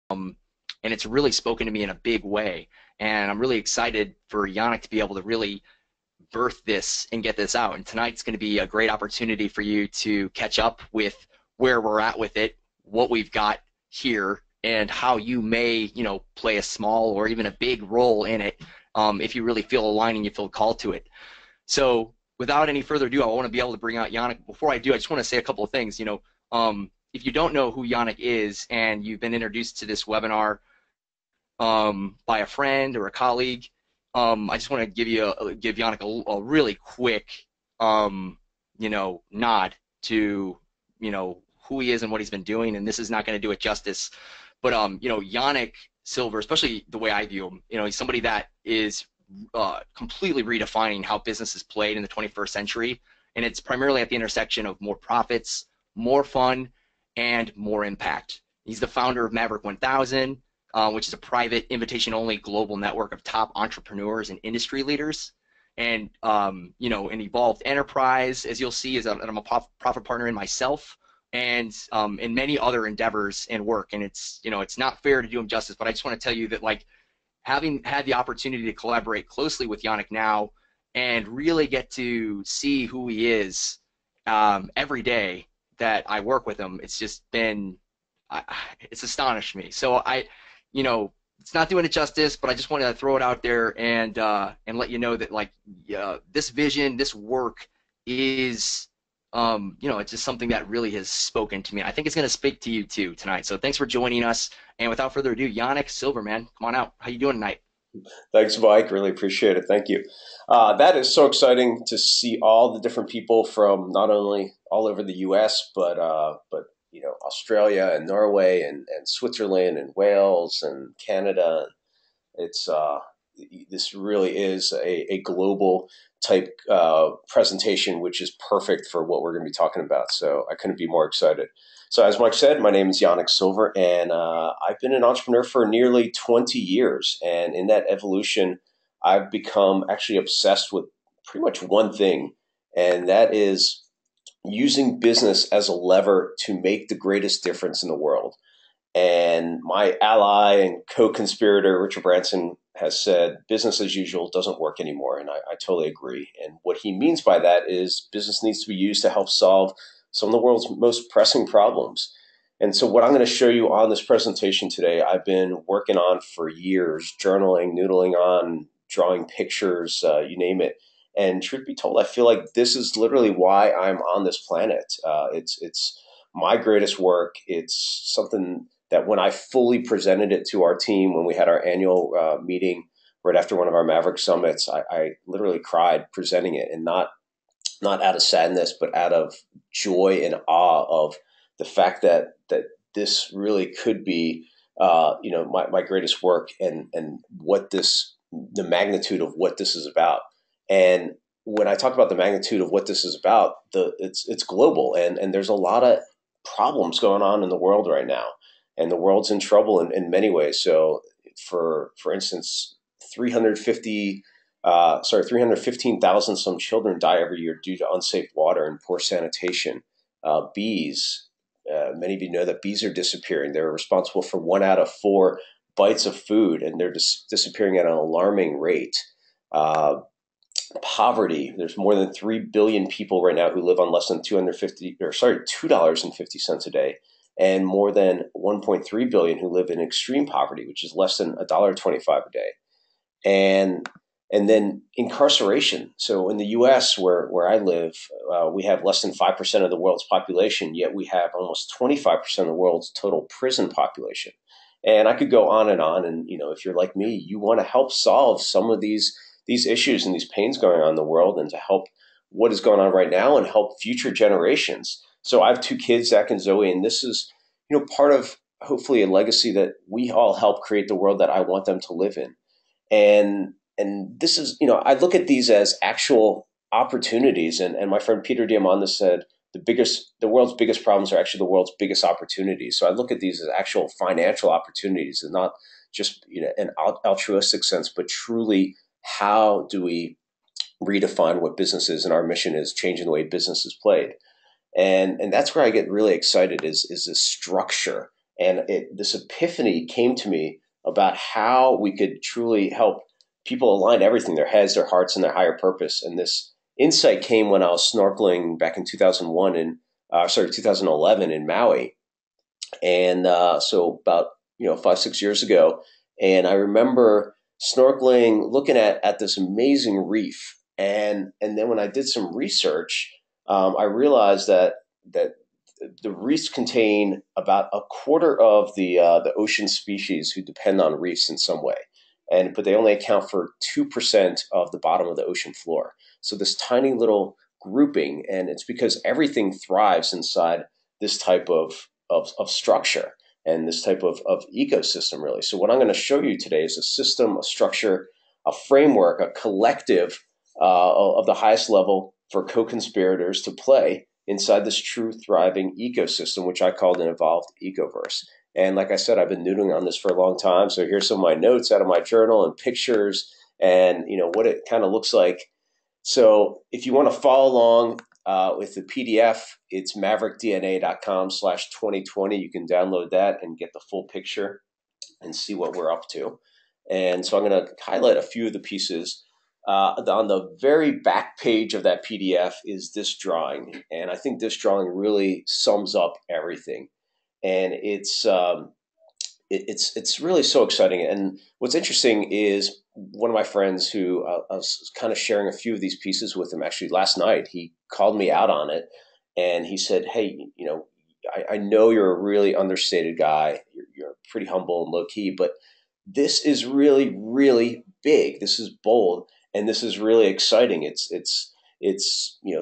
and it's really spoken to me in a big way. And I'm really excited for Yannick to be able to really birth this and get this out. And tonight's going to be a great opportunity for you to catch up with where we're at with it, what we've got here, and how you may, play a small or even a big role in it, if you really feel aligned and you feel called to it. So without any further ado, I want to be able to bring out Yannick. Before I do, I just want to say a couple of things. If you don't know who Yannick is and you've been introduced to this webinar by a friend or a colleague, I just want to give Yannick a really quick, nod to, who he is and what he's been doing. And this is not going to do it justice. But, Yannick Silver, especially the way I view him, he's somebody that is completely redefining how business is played in the 21st century. And it's primarily at the intersection of more profits, more fun, and more impact. He's the founder of Maverick 1000, which is a private, invitation-only global network of top entrepreneurs and industry leaders. And, an Evolved Enterprise, as you'll see, I'm a profit partner in myself, and in many other endeavors and work. And it's not fair to do him justice, but I just want to tell you that, like, having had the opportunity to collaborate closely with Yannick now and really get to see who he is every day that I work with him, it's just been, it's astonished me. So it's not doing it justice, but I just want to throw it out there and let you know that, like, this vision, this work is, it's just something that really has spoken to me. I think it's going to speak to you too tonight. So thanks for joining us. And without further ado, Yannick Silver, man, come on out. How you doing tonight? Thanks, Mike. Really appreciate it. Thank you. That is so exciting to see all the different people from not only all over the U.S. but Australia and Norway and Switzerland and Wales and Canada. It's this really is a global type presentation, which is perfect for what we're going to be talking about. So I couldn't be more excited. So as Mike said, my name is Yannick Silver, and I've been an entrepreneur for nearly 20 years. And in that evolution, I've become actually obsessed with pretty much one thing, and that is using business as a lever to make the greatest difference in the world. And my ally and co-conspirator, Richard Branson, has said business as usual doesn't work anymore. And I totally agree. And what he means by that is business needs to be used to help solve some of the world's most pressing problems. And so what I'm going to show you on this presentation today, I've been working on for years, journaling, noodling on, drawing pictures, you name it. And truth be told, I feel like this is literally why I'm on this planet. It's my greatest work. It's something that when I fully presented it to our team when we had our annual meeting right after one of our Maverick summits, I literally cried presenting it, and not out of sadness, but out of joy and awe of the fact that this really could be my greatest work, and what the magnitude of what this is about. And when I talk about the magnitude of what this is about, it's global, and there's a lot of problems going on in the world right now, and the world's in trouble in many ways. So, for instance, 315,000 some children die every year due to unsafe water and poor sanitation. Bees, many of you know that bees are disappearing. They're responsible for 1 out of 4 bites of food, and they're disappearing at an alarming rate. Poverty. There's more than 3 billion people right now who live on less than $2.50 a day, and more than 1.3 billion who live in extreme poverty, which is less than $1.25 a day. And then incarceration. So in the U.S., where I live, we have less than 5% of the world's population, yet we have almost 25% of the world's total prison population. And I could go on. And if you're like me, you want to help solve some of these issues and these pains going on in the world, and to help what is going on right now and help future generations. So I have 2 kids, Zach and Zoe, and this is, part of hopefully a legacy that we all help create the world that I want them to live in. And this is, I look at these as actual opportunities. And my friend Peter Diamandis said the world's biggest problems are actually the world's biggest opportunities. So I look at these as actual financial opportunities, and not just an altruistic sense, but truly, how do we redefine what business is? And our mission is changing the way business is played. And that's where I get really excited is this structure And this epiphany came to me about how we could truly help people align everything, their heads, their hearts, and their higher purpose. And this insight came when I was snorkeling back in 2001 2011 in Maui. And so about 5, 6 years ago, and I remember snorkeling, looking at this amazing reef, and then when I did some research, I realized that the reefs contain about a quarter of the ocean species who depend on reefs in some way, and but they only account for 2% of the bottom of the ocean floor. So this tiny little grouping, and it's because everything thrives inside this type of structure and this type of ecosystem, really. So what I'm going to show you today is a system, a structure, a framework, a collective of the highest level for co-conspirators to play inside this true thriving ecosystem, which I called an evolved ecoverse. And like I said, I've been noodling on this for a long time. So here's some of my notes out of my journal and pictures and what it kind of looks like. So if you want to follow along with the PDF, it's maverickdna.com/2020. You can download that and get the full picture and see what we're up to. And so I'm going to highlight a few of the pieces. On the very back page of that PDF is this drawing. And I think this drawing really sums up everything. And it's really so exciting. And what's interesting is one of my friends who I was kind of sharing a few of these pieces with him actually last night. He called me out on it, and he said, "Hey, I know you're a really understated guy. You're pretty humble and low key, but this is really, really big. This is bold, and this is really exciting. It's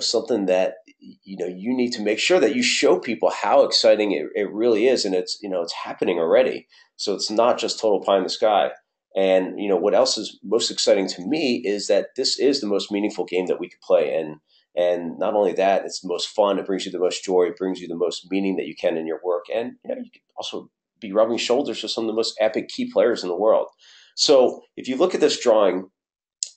something that you need to make sure that you show people how exciting it really is, and it's happening already. So it's not just total pie in the sky. And what else is most exciting to me is that this is the most meaningful game that we could play, and not only that, it's the most fun. It brings you the most joy. It brings you the most meaning that you can in your work, and you can also be rubbing shoulders with some of the most epic key players in the world. So if you look at this drawing,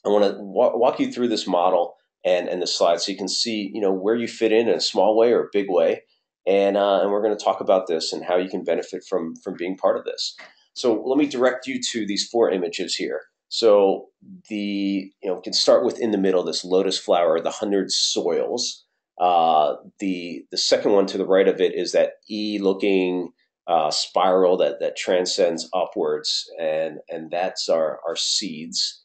I want to walk you through this model and the slide so you can see where you fit in a small way or a big way, and we're going to talk about this and how you can benefit from being part of this. So let me direct you to these 4 images here. So we can start with in the middle, this lotus flower, the 100 soils. The second one to the right of it is that E-looking spiral that transcends upwards, and that's our seeds.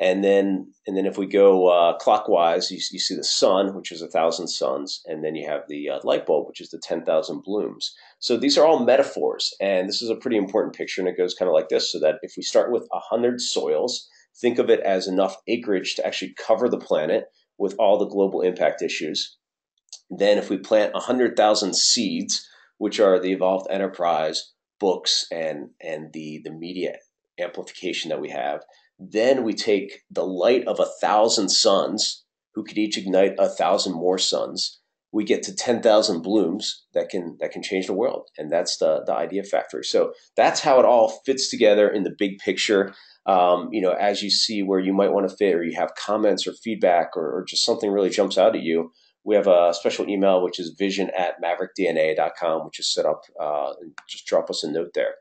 And then if we go clockwise, you see the sun, which is 1,000 suns, and then you have the light bulb, which is the 10,000 blooms. So these are all metaphors, and this is a pretty important picture, and it goes kind of like this, so that if we start with 100 soils, think of it as enough acreage to actually cover the planet with all the global impact issues. Then if we plant 100,000 seeds, which are the evolved enterprise, books, and the media amplification that we have, then we take the light of 1,000 suns, who could each ignite 1,000 more suns. We get to 10,000 blooms that can change the world, and that's the idea factory. So that's how it all fits together in the big picture. As you see where you might want to fit, or you have comments or feedback, or just something really jumps out at you, we have a special email, which is vision@maverickdna.com, which is set up. And just drop us a note there.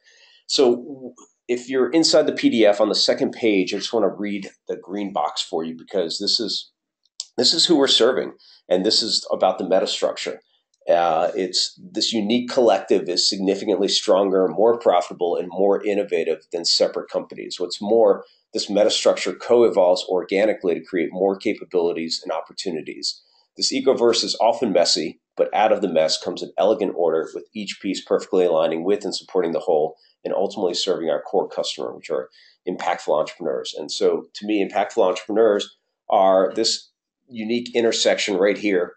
So if you're inside the PDF on the second page, I just want to read the green box for you, because this is who we're serving, and this is about the metastructure. It's this unique collective is significantly stronger, more profitable, and more innovative than separate companies. What's more, this metastructure co-evolves organically to create more capabilities and opportunities. This ecoverse is often messy, but out of the mess comes an elegant order, with each piece perfectly aligning with and supporting the whole, and ultimately serving our core customer, which are impactful entrepreneurs. And so to me, impactful entrepreneurs are this unique intersection right here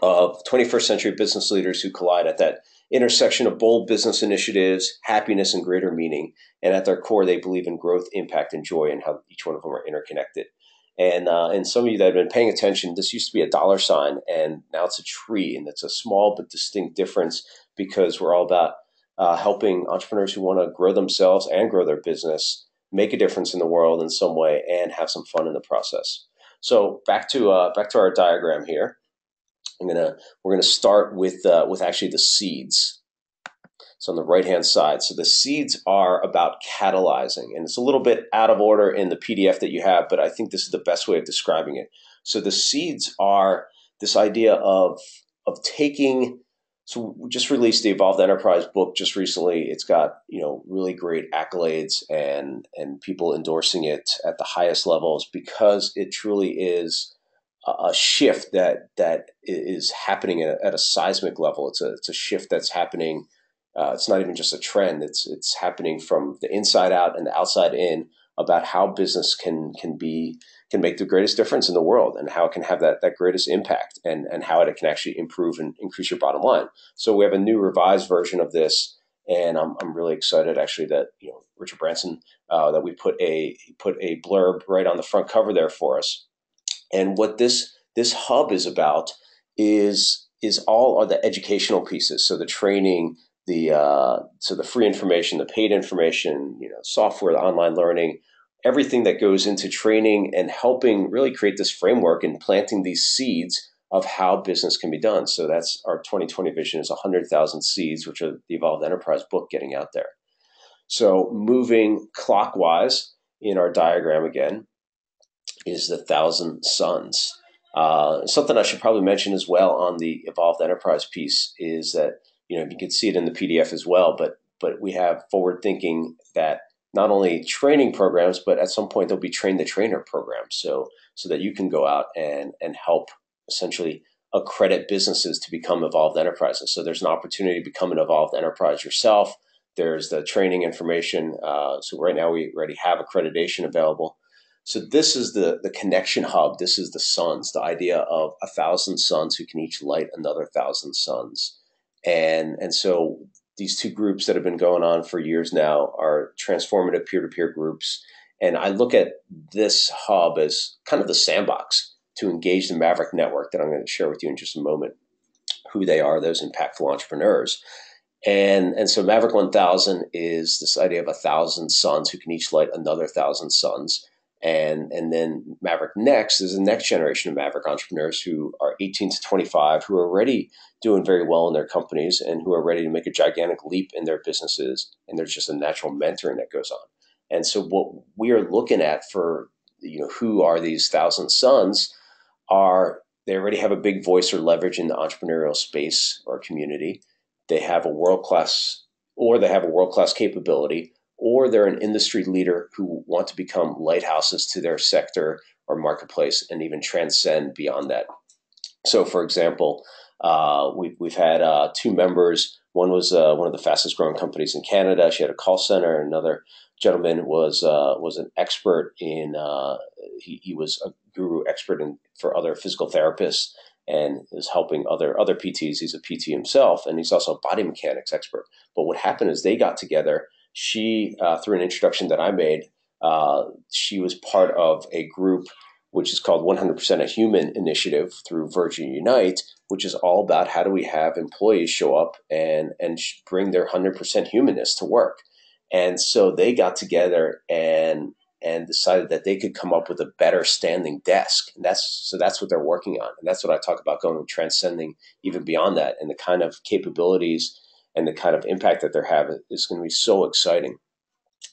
of 21st century business leaders who collide at that intersection of bold business initiatives, happiness, and greater meaning. And at their core, they believe in growth, impact, and joy, and how each one of them are interconnected. And some of you that have been paying attention, this used to be a dollar sign, and now it's a tree, and it's a small but distinct difference, because we're all about helping entrepreneurs who want to grow themselves and grow their business, make a difference in the world in some way, and have some fun in the process. So back to our diagram here. We're gonna start with actually the seeds. It's on the right-hand side. So the seeds are about catalyzing, and it's a little bit out of order in the PDF that you have, but I think this is the best way of describing it. So the seeds are this idea of taking. So we just released the Evolved Enterprise book just recently. It's got, really great accolades and people endorsing it at the highest levels because it truly is a shift that is happening at a seismic level. It's a shift that's happening. It's not even just a trend. It's happening from the inside out and the outside in about how business can make the greatest difference in the world and how it can have that greatest impact and how it can actually improve and increase your bottom line. So we have a new revised version of this, and I'm really excited actually that Richard Branson that we put a blurb right on the front cover there for us. And what this hub is about is all are the educational pieces. So the training, the free information, the paid information, software, the online learning, everything that goes into training and helping really create this framework and planting these seeds of how business can be done. So that's our 2020 vision is 100,000 seeds, which are the Evolved Enterprise book getting out there. So moving clockwise in our diagram again is the 1,000 suns. Something I should probably mention as well on the Evolved Enterprise piece is that, you can see it in the PDF as well, but we have forward thinking that not only training programs, but at some point there'll be train the trainer programs. So that you can go out and help essentially accredit businesses to become evolved enterprises. So there's an opportunity to become an evolved enterprise yourself. There's the training information. So right now we already have accreditation available. So this is the connection hub. This is the suns, the idea of 1,000 suns who can each light another 1,000 suns. And so these two groups that have been going on for years now are transformative peer-to-peer groups. And I look at this hub as kind of the sandbox to engage the Maverick network that I'm going to share with you in just a moment, who they are, those impactful entrepreneurs. And so Maverick 1000 is this idea of 1,000 suns who can each light another 1,000 suns. And then Maverick Next is the next generation of Maverick entrepreneurs who are 18 to 25, who are already doing very well in their companies and who are ready to make a gigantic leap in their businesses. And there's just a natural mentoring that goes on. And so what we are looking at for, who are these 1,000 sons are they already have a big voice or leverage in the entrepreneurial space or community. They have a world-class capability, or they're an industry leader who want to become lighthouses to their sector or marketplace and even transcend beyond that. So, for example, we've had two members. One was one of the fastest growing companies in Canada. She had a call center. Another gentleman was an expert in he was a guru expert for other physical therapists and is helping other PTs. He's a PT himself, and he's also a body mechanics expert. But what happened is they got together. She, through an introduction that I made, she was part of a group which is called 100% a Human Initiative through Virgin Unite, which is all about how do we have employees show up and bring their 100% humanness to work. And so they got together and decided that they could come up with a better standing desk. And that's what they're working on. And that's what I talk about, going transcending even beyond that, and the kind of capabilities and the kind of impact that they're having is going to be so exciting.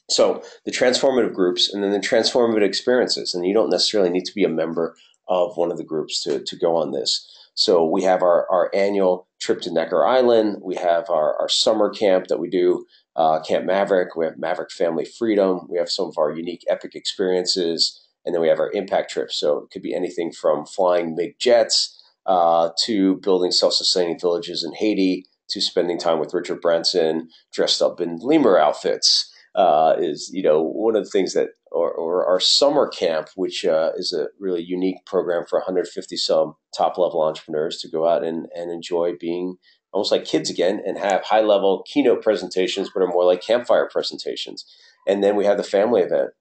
So the transformative groups and then the transformative experiences, and you don't necessarily need to be a member of one of the groups to go on this. So we have our annual trip to Necker Island. We have our summer camp that we do, Camp Maverick. We have Maverick Family Freedom. We have some of our unique epic experiences. And then we have our impact trips. So it could be anything from flying MiG jets to building self-sustaining villages in Haiti to spending time with Richard Branson dressed up in lemur outfits. Is one of the things that, or our summer camp, which is a really unique program for 150 some top level entrepreneurs to go out and enjoy being almost like kids again and have high level keynote presentations, but are more like campfire presentations. And then we have the family event,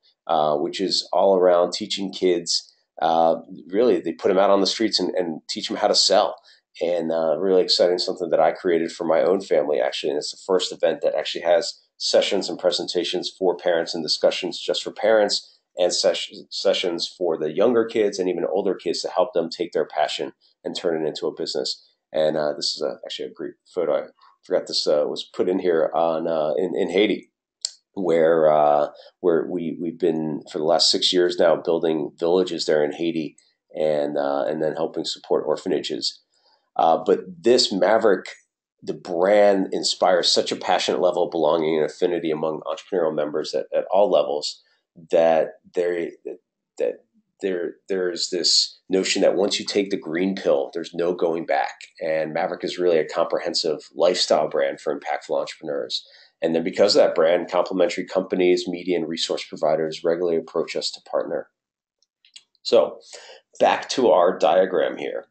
which is all around teaching kids. Really, they put them out on the streets and teach them how to sell. And really exciting, something that I created for my own family, actually. And it's the first event that actually has sessions and presentations for parents and discussions just for parents, and sessions for the younger kids and even older kids to help them take their passion and turn it into a business. And this is actually a great photo I forgot this was put in here on in Haiti, where we've been for the last 6 years now building villages there in Haiti, and then helping support orphanages. But this Maverick, the brand inspires such a passionate level of belonging and affinity among entrepreneurial members at all levels that there's this notion that once you take the green pill, there's no going back. And Maverick is really a comprehensive lifestyle brand for impactful entrepreneurs. And then because of that brand, complementary companies, media, and resource providers regularly approach us to partner. So back to our diagram here.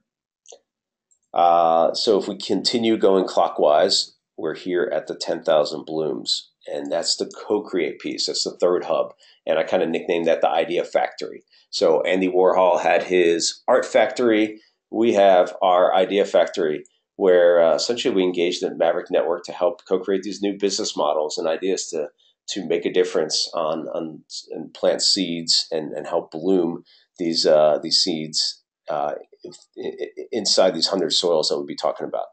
So if we continue going clockwise, we're here at the 10,000 blooms, and that's the co-create piece. That's the third hub. And I kind of nicknamed that the Idea Factory. So Andy Warhol had his art factory. We have our Idea Factory, where essentially we engage the Maverick Network to help co-create these new business models and ideas to make a difference on and plant seeds and help bloom these seeds inside these 100 soils that we'll be talking about.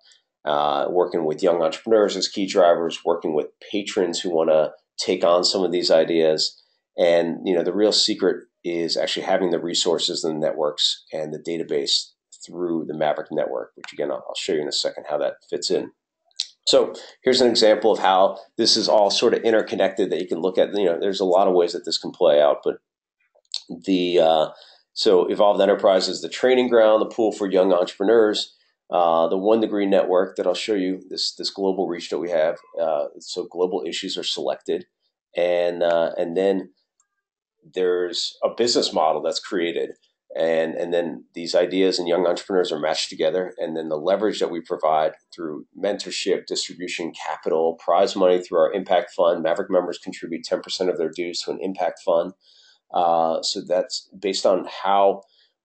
Working with young entrepreneurs as key drivers, working with patrons who want to take on some of these ideas. And the real secret is actually having the resources and the networks and the database through the Maverick Network, which again, I'll show you in a second how that fits in. So here's an example of how this is all sort of interconnected that you can look at. There's a lot of ways that this can play out, but so Evolved Enterprise is the training ground, the pool for young entrepreneurs. The 1 Degree Network that I'll show you, this global reach that we have. So global issues are selected, and then there's a business model that's created, and then these ideas and young entrepreneurs are matched together, and then the leverage that we provide through mentorship, distribution, capital, prize money through our impact fund. Maverick members contribute 10% of their dues to an impact fund. So that's based on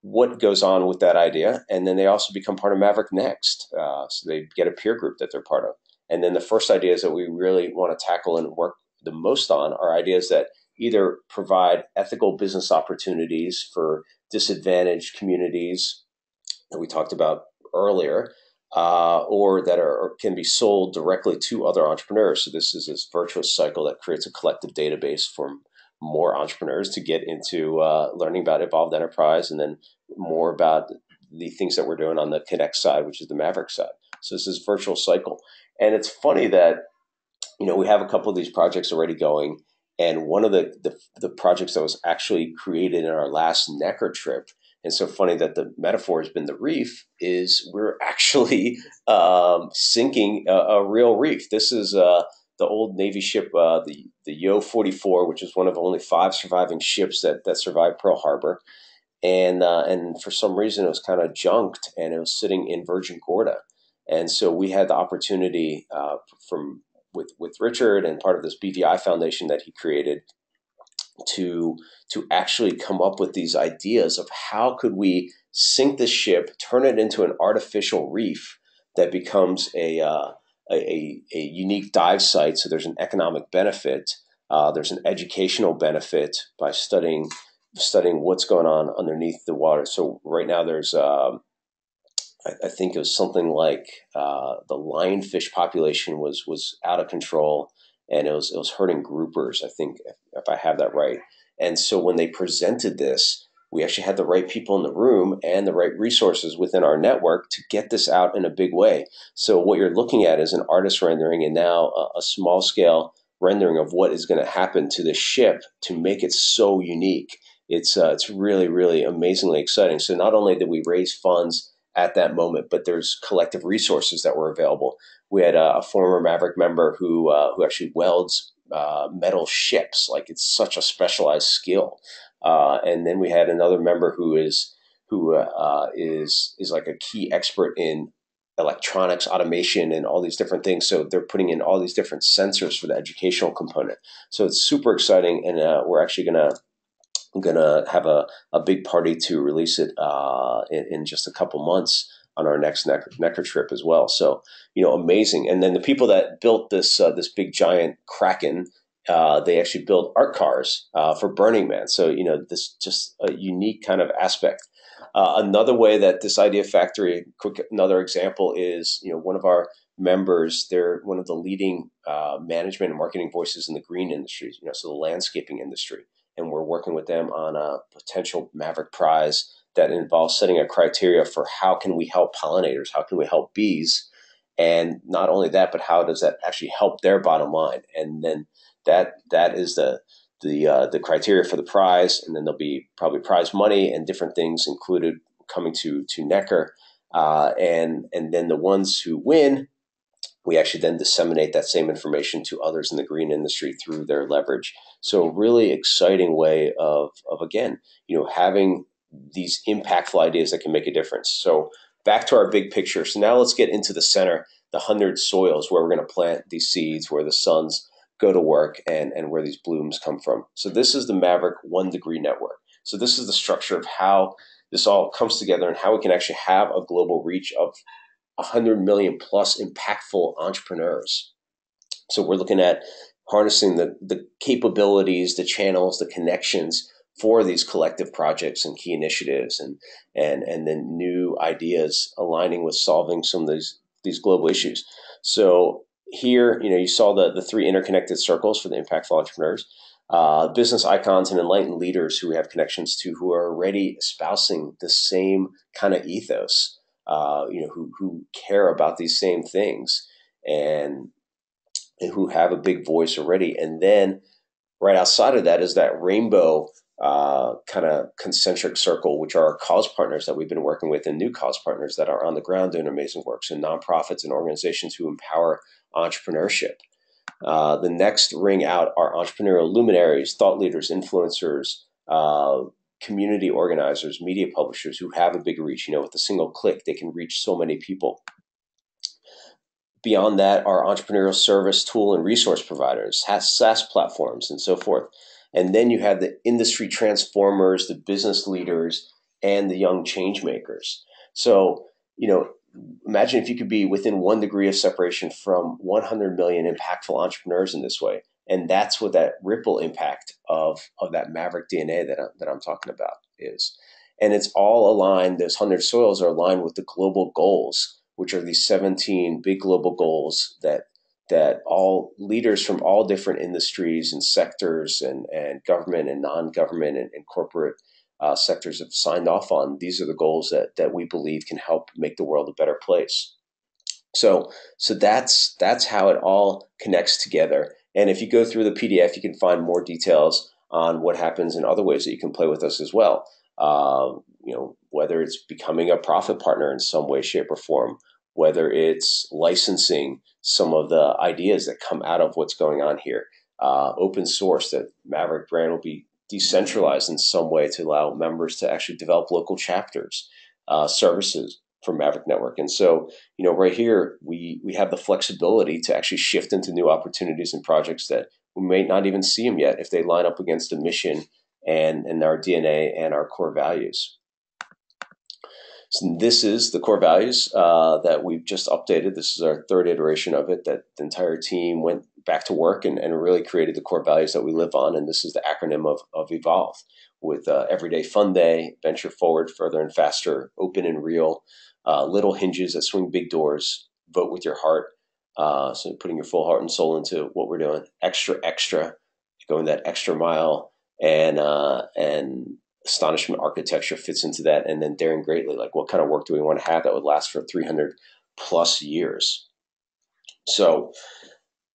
what goes on with that idea. And then they also become part of Maverick Next. So they get a peer group that they're part of. And then the first ideas that we really want to tackle and work the most on are ideas that either provide ethical business opportunities for disadvantaged communities that we talked about earlier, or that can be sold directly to other entrepreneurs. So this is this virtuous cycle that creates a collective database for more entrepreneurs to get into learning about Evolved Enterprise, and then more about the things that we're doing on the Connect side, which is the Maverick side. So this is virtual cycle. And it's funny that, we have a couple of these projects already going. And one of the projects that was actually created in our last Necker trip, and so funny that the metaphor has been the reef, is we're actually sinking a real reef. This is the old Navy ship, the Yo 44, which is one of only 5 surviving ships that survived Pearl Harbor. And for some reason it was kind of junked, and it was sitting in Virgin Gorda. And so we had the opportunity with Richard and part of this BVI foundation that he created to actually come up with these ideas of how could we sink this ship, turn it into an artificial reef that becomes a unique dive site. So there's an economic benefit. There's an educational benefit by studying what's going on underneath the water. So right now there's I think it was something like the lionfish population was out of control, and it was hurting groupers, I think, if I have that right. And so when they presented this, we actually had the right people in the room and the right resources within our network to get this out in a big way. So what you're looking at is an artist rendering, and now a small scale rendering of what is going to happen to this ship to make it so unique. It's really, really amazingly exciting. So not only did we raise funds at that moment, but there's collective resources that were available. We had a former Maverick member who actually welds metal ships. Like, it's such a specialized skill. And then we had another member who is like a key expert in electronics, automation, and all these different things. So they're putting in all these different sensors for the educational component. So it's super exciting, and we're actually gonna have a big party to release it in just a couple months on our next Necker trip as well. So, amazing. And then the people that built this big giant Kraken, they actually built art cars for Burning Man. So, this just a unique kind of aspect. Another way that this Idea Factory, another example is, one of our members, they're one of the leading management and marketing voices in the green industry, so the landscaping industry. And we're working with them on a potential Maverick Prize that involves setting a criteria for how can we help pollinators, how can we help bees, and not only that, but how does that actually help their bottom line? And then that is the criteria for the prize, and then there'll be probably prize money and different things included coming to Necker, and then the ones who win, we actually then disseminate that same information to others in the green industry through their leverage. So a really exciting way of again, having these impactful ideas that can make a difference. So back to our big picture. So now let's get into the center, the 100 soils where we're going to plant these seeds, where the suns go to work, and where these blooms come from. So this is the Maverick 1 Degree Network. So this is the structure of how this all comes together and how we can actually have a global reach of 100 million plus impactful entrepreneurs. So we're looking at harnessing the capabilities, the channels, the connections for these collective projects and key initiatives, and then new ideas aligning with solving some of these global issues. So here, you saw the three interconnected circles for the impactful entrepreneurs, business icons and enlightened leaders who we have connections to, who are already espousing the same kind of ethos, who care about these same things, and who have a big voice already. And then right outside of that is that rainbow kind of concentric circle, which are our cause partners that we've been working with, and new cause partners that are on the ground doing amazing work. So nonprofits and organizations who empower entrepreneurship. The next ring out are entrepreneurial luminaries, thought leaders, influencers, community organizers, media publishers who have a big reach. With a single click, they can reach so many people. Beyond that are entrepreneurial service, tool, and resource providers, SaaS platforms, and so forth. And then you have the industry transformers, the business leaders, and the young change makers. So, imagine if you could be within 1 degree of separation from 100 million impactful entrepreneurs in this way. And that's what that ripple impact of that Maverick DNA that I'm talking about is. And it's all aligned, those 100 soils are aligned with the global goals, which are these 17 big global goals that all leaders from all different industries and sectors and government and non-government and corporate sectors have signed off on. These are the goals that we believe can help make the world a better place. So that's how it all connects together. And if you go through the PDF, you can find more details on what happens in other ways that you can play with us as well. Whether it's becoming a profit partner in some way, shape, or form, whether it's licensing some of the ideas that come out of what's going on here, open source, that Maverick brand will be decentralized in some way to allow members to actually develop local chapters, services for Maverick Network. And so, right here, we have the flexibility to actually shift into new opportunities and projects that we may not even see them yet if they line up against the mission and our DNA and our core values. So this is the core values that we've just updated. This is our third iteration of it, that the entire team went back to work and really created the core values that we live on. And this is the acronym of EVOLVE, with Everyday Fun Day, Venture Forward, Further and Faster, Open and Real, Little Hinges that Swing Big Doors, Vote with Your Heart. So putting your full heart and soul into what we're doing. Extra, going that extra mile, and astonishment architecture fits into that. And then daring greatly, like what kind of work do we want to have that would last for 300 plus years? So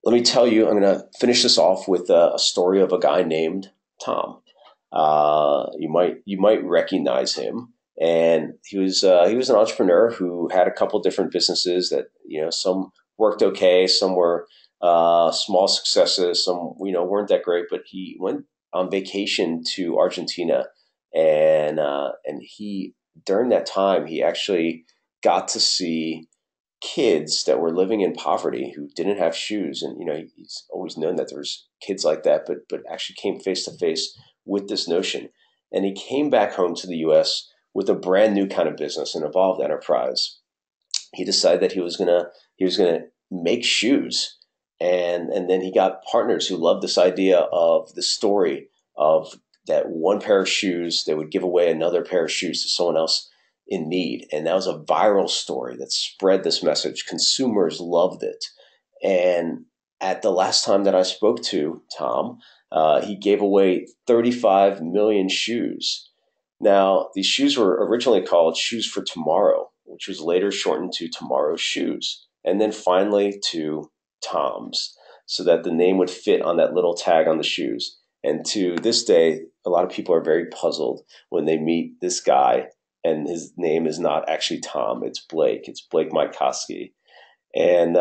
let me tell you, I'm going to finish this off with a story of a guy named Tom. You might recognize him. And he was an entrepreneur who had a couple different businesses that, some worked okay, some were small successes, some weren't that great. But he went on vacation to Argentina, and he, during that time, he actually got to see kids that were living in poverty who didn't have shoes. And he's always known that there's kids like that, but actually came face to face with this notion. And he came back home to the US with a brand new kind of business, an evolved enterprise. He decided that he was gonna make shoes. And then he got partners who loved this idea of the story of that one pair of shoes that would give away another pair of shoes to someone else in need. And that was a viral story that spread this message. Consumers loved it. And at the last time that I spoke to Tom, he gave away 35 million shoes. Now, these shoes were originally called Shoes for Tomorrow, which was later shortened to Tomorrow's Shoes, and then finally to Tom's, so that the name would fit on that little tag on the shoes. And to this day, a lot of people are very puzzled when they meet this guy, and his name is not actually Tom, it's Blake. It's Blake Mycoskie. And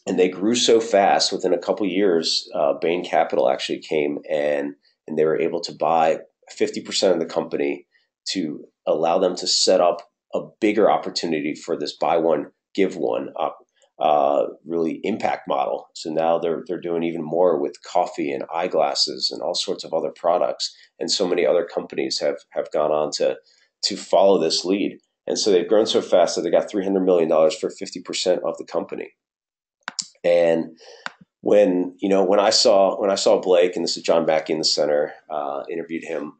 and they grew so fast. Within a couple years, Bain Capital actually came and they were able to buy 50% of the company to allow them to set up a bigger opportunity for this buy one, give one really impact model. So now they're doing even more with coffee and eyeglasses and all sorts of other products. And so many other companies have gone on to follow this lead. And so they've grown so fast that they got $300 million for 50% of the company. And when I saw Blake, and this is John Mackey in the center, interviewed him,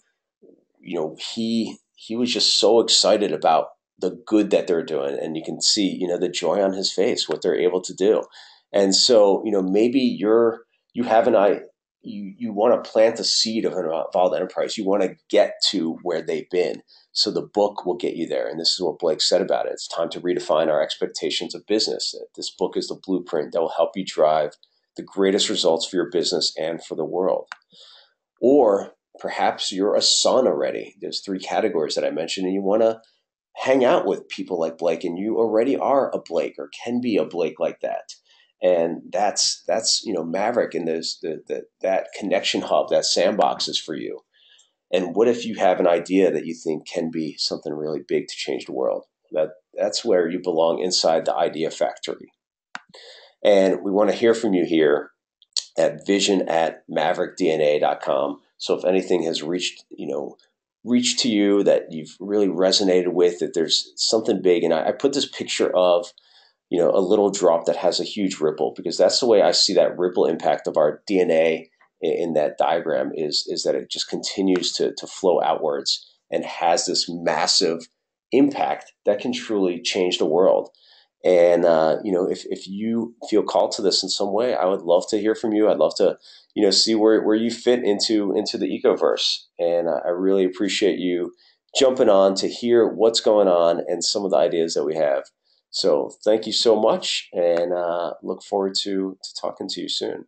he was just so excited about the good that they're doing, and you can see the joy on his face, what they're able to do. And so maybe you want to plant the seed of an evolved enterprise. You want to get to where they've been. So the book will get you there. And this is what Blake said about it. It's time to redefine our expectations of business. This book is the blueprint that will help you drive the greatest results for your business and for the world. Or perhaps you're a son already. There's 3 categories that I mentioned, and you want to hang out with people like Blake, and you already are a Blake or can be a Blake like that. And that's Maverick, and there's that connection hub, that sandbox is for you. And what if you have an idea that you think can be something really big to change the world? That's where you belong, inside the idea factory. And we want to hear from you here at vision@maverickdna.com. So if anything has reached to you that you've really resonated with, that there's something big. And I put this picture of a little drop that has a huge ripple, because that's the way I see that ripple impact of our DNA in that diagram is that it just continues to flow outwards and has this massive impact that can truly change the world. And if you feel called to this in some way, I would love to hear from you. I'd love to see where you fit into the ecoverse. And I really appreciate you jumping on to hear what's going on and some of the ideas that we have. So thank you so much, and look forward to talking to you soon.